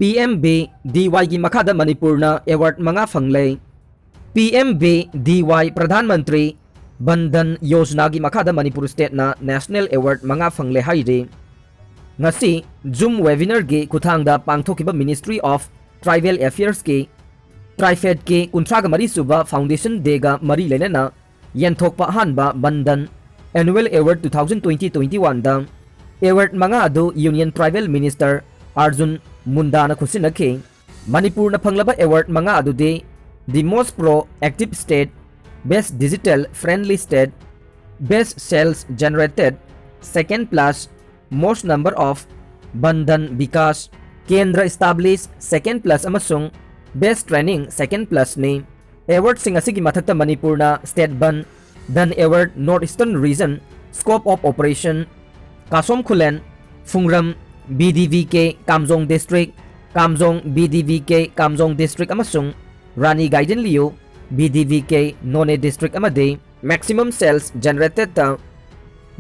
PMVDY की Makhada Manipur na award mga fangle. PMVDY Pradhan Mantri Bandhan Yojana की Makhada Manipur State na National Award mga fangle haire. Ngasi Zoom webinar gi kuthangda pangthokiba Ministry of Tribal Affairs ki Trifed ki kuntraga mari suba Foundation Dega mari lenana yenthokpa hanba Bandhan Annual Award 2020-21 da award mga adu Union Tribal Minister Arjun Munda na khusinakhi. Manipur na phanglaba award mga adu de the most proactive state, best digital friendly state, best sales generated, second plus most number of Bandhan Vikas Kendra established second plus amasung best training second plus ni. Award sing asigi mathakta Manipur na state ban dan award northeastern region scope of operation Kasom Khulen Phungram BDVK Kamjong District Kamjong BDVK Kamjong District amasung Rani Gaiden Liu BDVK None District amade maximum sales generated ta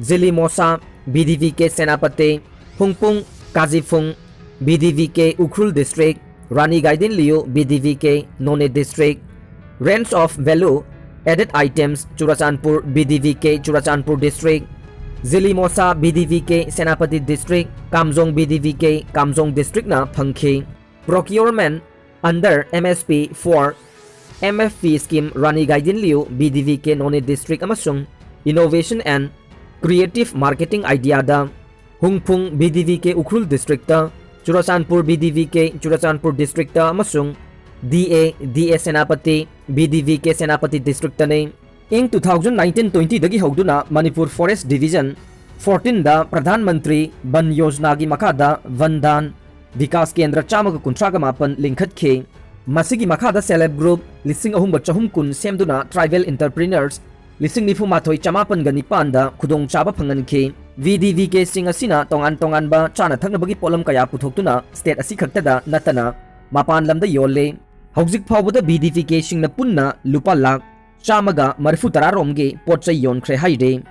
Zilimosa BDVK Senapati Hungpung Kazifung BDVK Ukhrul District Rani Gaiden Liu BDVK None District range of value added items Churachandpur BDVK Churachandpur District Zilimosa BDVK Senapati District Kamjong BDVK Kamjong District na phangkhi. Procurement under MSP for MFP scheme Rani Gaiden Liu BDVK None District amasung Innovation and Creative Marketing Idea da Hungpung BDVK Ukhrul District ta Churachandpur BDVK Churachandpur District ta amasung DA Senapati BDVK Senapati District ta ne ing 2019-20 dagi hogduna Manipur Forest Division 14 da Pradhan Mantri Ban Yojana gi Makhada Vandhan Vikas Kendra Chamaga Kuntraga Mapan Linkhat Khe Masigi Makhada Celeb Group Lising Ahum Chahum Kun Semduna Tribal Entrepreneurs Lising Nifu Mathoi Chamapan Ganipan da Khudong Chaba Phangan Khe VDVK Sing asina tongan ba chana thakna bagi polam kaya puthokuna state asi khakta da natana mapan lamda yolle hauzik phawbada VDVK sing na punna lupa lakh Chamaga marfu tararomge potchai yonkre haide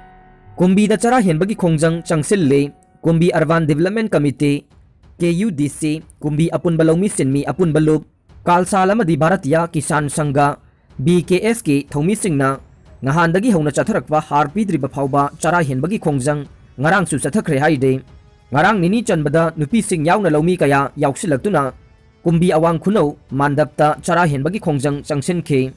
Kumbi da chara henbagi khongjang changsille Kumbi Urban Development Committee KUDC Kumbi Apun Balomi Sinmi Apun Balup Kalsala Madi Bharatiya Kisan Sangha BKS ki Thomi Singna ngahandagi hauna chatharakwa harpidriba phawba chara henbagi khongjang ngarang su chathakre haide ngarang nini chanbada nupi sing yauna lomi kaya yauksilaktuna Kumbi Awang Khunau Mandapta chara henbagi khongjang changsin khe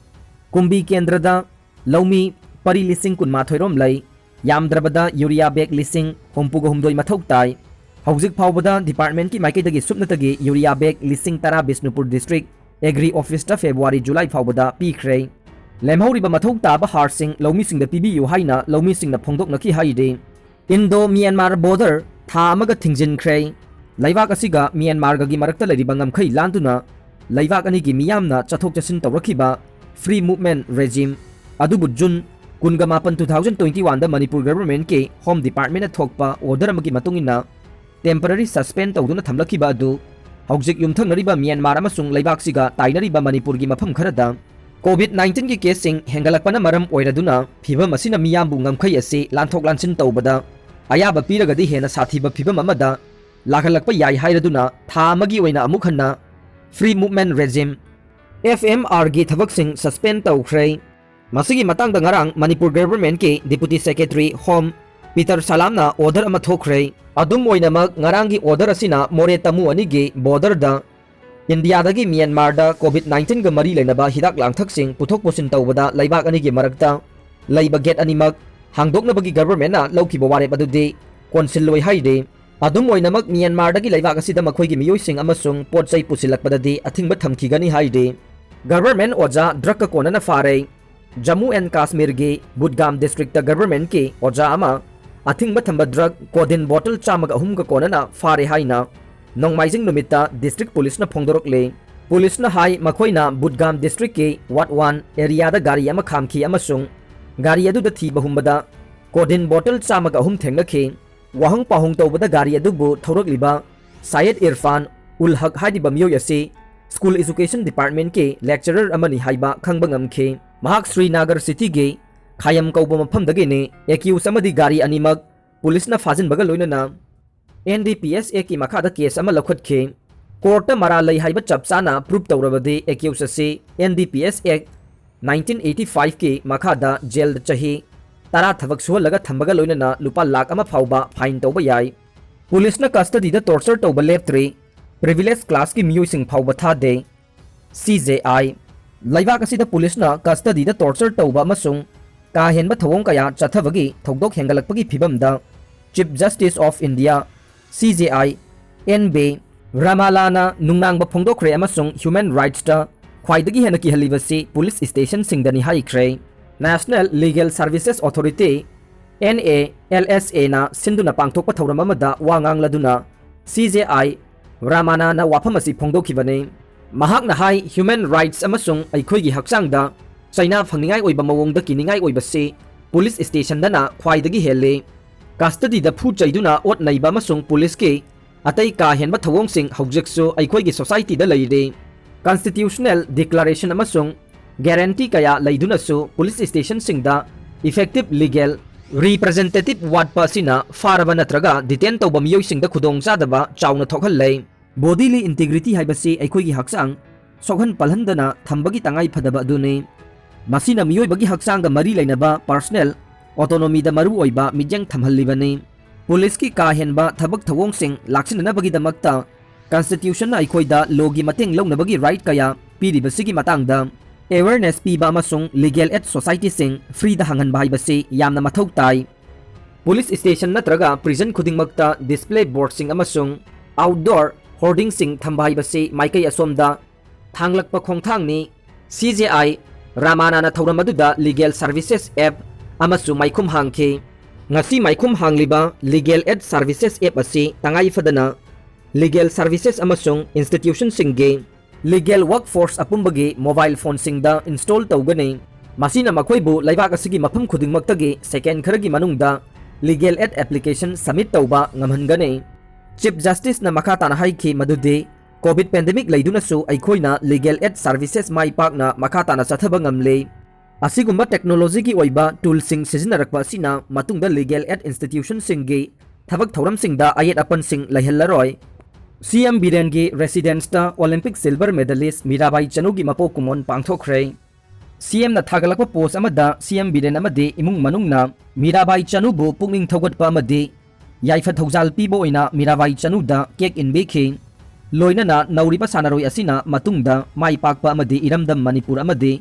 Kumbi Kendrada Lomi Pari Lising Kun Mathoirom Lai Yamdrabada Urea Bag Lising Hompugo Humdoi Mathok Tai Hauzik Phawbada Department ki Maikadagi Supnatagi Urea Bag Lising Tara Bisnupur District Agri Office ta February July Phawbada Pikre Lemhauriba Mathok Taba Harsing Lomi Sing da PBU haina Lomi Sing na Phongdok na ki haide Indo Myanmar border tha amaga thingjin khrei Laibak asiga Myanmar ga gi marakta leriba ngamkhai landuna Laibak ani gi miyamna chathok chasin tawrakhiba Free Movement Regime Adubu June Kungamapan 2021 da Manipur Government ke Home Department na thokpa order amagi matungina temporary suspend tawduna thamlakhiba adu hauzik yumthang nariba Myanmar amasung laibak siga tainariba Manipur gi mafam kharada COVID-19 ki casing hengalakpana maram oiraduna phibam asina miyambu ngamkhai ase lanthok lansin tawbada ayaba piragadi hena sathiba phibam amada lakhalakpa yai hairaduna tha amagi oina amuk hanna Free Movement Regime FMR gi thabak sing suspend tawkhre masigi matang da ngarang Manipur Government ke Deputy Secretary Home Peter Salamna order ama thokre adum oinamak ngarang gi order asina more tamu ani ge border da India dagi Myanmar da COVID-19 ga mari lenaba hidak langthak sing puthok posin tawbada laibak ani ge marakta laiba get animak hangdokna bagi government na lawkhiba ware badude consul loi haide adum oinamak Myanmar dagi laibak asida makhoi gi miyoi sing amasung potchai pusilakpadade athingba thamkhigani haide Government Oja Drakka Konana Fare Jammu and Kashmir ge Budgam District ta Government ke Oja ama Athingba thamba drug Kodin bottle chamaga humga konana Fare haina Nongmaijing numita District Police na phongdorokle Police na hai makhoina Budgam District ke Wat 1 area da gari ama khamki amasung gari adu da thiba humbada Kodin bottle chamaga hum thengakhe wahang pahung tawbada gari adu bu thorokliba Syed Irfan Ul Haq hadiba miyoy ase School Education Department ke lecturer amani haiba khangba ngamkhe mahak Srinagar City ge khayam kauba mafamdage ne accused amadi gari animak police na fajin baga loina na NDPSA ki Makhada case ama lakhot khe court मरा लई HYBE चपचाना proof तौरबदे accused असे NDPS act 1985 की मखादा jail चही तारा थबक सुहलगा थंबगा लोइनना लुपा लाख अमा फाउबा fine तौबा याई police ना custody दा टॉर्चर तौबा लेप्त्रे प्रिविलेज क्लास की मियोइसिंग फाउबा थादे CJI लैबाक असिदा पुलिस ना कस्टडी दा टॉर्चर तौबा अमसुंग का हेनबा थवोंग कया चथबगी थौदोक हेंगलकपगी फिबमदा chief justice of India CJI NB रामालाना नुंगनांगबा फोंदोखरे अमसुंग ह्यूमन राइट्स दा ख्वाइदगी हेन किहलिबसी पुलिस स्टेशन सिंगदनी हाइख्रे national legal services authority NALSA ना सिंधुना पांगथोकपा थौरम अमदा वांगांगलदुना CJI रामाना ना वाफम असि फोंदोखिबने महाकना हाई ह्यूमन राइट्स अमसुंग अइखोइगी हक्चांगदा चाइना फंगनिंगाई ओइबा मवोंगदा किनिंगाई ओइबसे पुलिस स्टेशन दना ख्वाइदगी हेले कस्टडी दा फू चैदुना ओट नैबा अमसुंग पुलिस के अतई का हेनबा थवोंगसिंग हौजिकसु अइखोइगी सोसाइटी दा लैरे कॉन्स्टिट्यूशनल डिक्लेरेशन अमसुंग गारंटी कया लैदुनसु पुलिस स्टेशन सिंगदा इफेक्टिव लीगल रिप्रेजेंटेटिव वार्ड पासिना फारबा नत्रगा डिटेन तौबा मियोइसिंगदा खुदोंग चादबा चाउना थोखहल्लै बॉडीली इंटीग्रिटी हाइबसी अइखोइगी हक्चांग सोहन पलहंदना थंबगी तंगाई फदबा अदुने मसीना मियोइबगी हक्चांगदा मरी लैनबा पर्सनल ऑटोनोमीदा मरु ओइबा मिजेंग थमहल्लिबने पुलिस की का हेनबा थबक थवोंगसिंग लाक्सिननबगीदमक्ता कॉन्स्टिट्यूशन अइखोइदा लोगी मतेंग लौनबगी राइट कया पीरिबसिगी मतंगदा अवेयरनेस पीबा अमसुंग लीगल एड सोसाइटी सिंग फ्री दा हंगन बाइबसे यामना मथौ ताई पुलिस स्टेशन नत्रगा प्रिजन खुदिंगमक्ता डिस्प्ले बोर्ड सिंग अमसुंग आउटडोर होर्डिंग सिंग थंबाइबसे माइकई असोमदा थांगलकपा खोंगथांगनी CJI रामाना थौरमदुदा लीगल सर्विसेस ऐप अमसुंग माइखुम हांगखे ngasi maikhum hangliba legal aid services app asi tangai fadana legal services amasung institution singge legal workforce apumbagi mobile phone singda install tawgani masina makhoibu laibak asigi mafam khudingmaktagi second kharagi manungda legal aid application submit tawba ngamhangani chief justice na makhata na haikhi madude covid pandemic leidunasu aikhoina legal aid services mai pakna makhata na chathaba ngamle असिगुम्बा technology की ओइबा tool सिंग सिजनरकपा असिना मतुंगदा legal aid institution सिंगी थबक थौरम सिंगदा आयेट अपन सिंग लैहल्लरोय CM बिरेन की रेसिडेंसता ओलंपिक सिल्वर मेडलिस्ट मीराबाई चनुगी मपो कुमोन पांगथोखरे CM ना थागलकपा पोस्ट अमदा CM बिरेन अमदे इमुंग मनुंगना मीराबाई चनुबु पुंगनिंग थौगटपा अमदे याइफा थौजाल पीबो ओइना मीराबाई चनुदा केक इनबेखे लोइनना नौरिबा सानारोय असिना मतुंगदा माई पाकपा अमदे इरमदम मणिपुर अमदे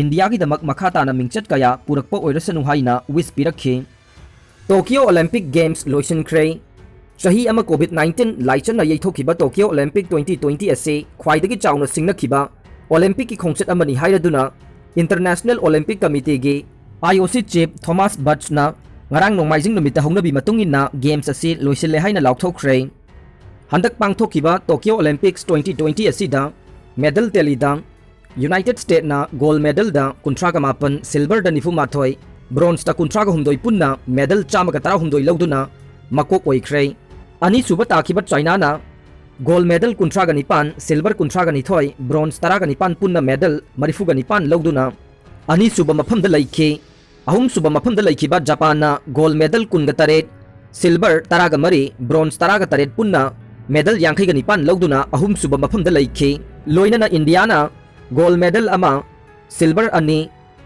इंडिया की दमक मखाताना मिंगचट कया पुरकपा ओइरसनु हाइना विस पिरखे टोक्यो ओलंपिक गेम्स लोइसनख्रे चही अमा कोविड-19 लाइचन यैथोखिबा टोक्यो ओलंपिक 2020 असे ख्वाइदगी चाउना सिंगनखिबा ओलंपिक की खोंगचट अमनि हाइरदुना इंटरनेशनल ओलंपिक कमिटी के IOC चीफ थॉमस बचना ngarang nongmaijing numita hongnabi matungina games asi loisile haina laukthokre handak pangthokiba Tokyo Olympics 2020 asida medal telida United States na gold medal da kuntraga mapan silver da nifu mathoi bronze da kuntraga humdoi punna medal chamaga tara humdoi lauduna makok oikhre ani suba takiba China na gold medal kuntraga nipan silver kuntraga nithoi bronze taraga nipan punna medal marifuga nipan lauduna ani suba mafam da laikhe ahum suba mafam da laikhiba Japan na gold medal kunga taret silver taraga mari bronze taraga taret punna medal yankhai ga nipan lauduna ahum suba mafam da laikhe loina na India na gold medal ama silver ani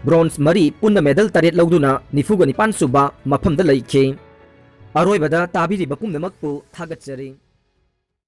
bronze mari punna medal taret lauduna nifuga nipan suba mafam da laikhe aroi bada tabiri bapum namakpu thagatchari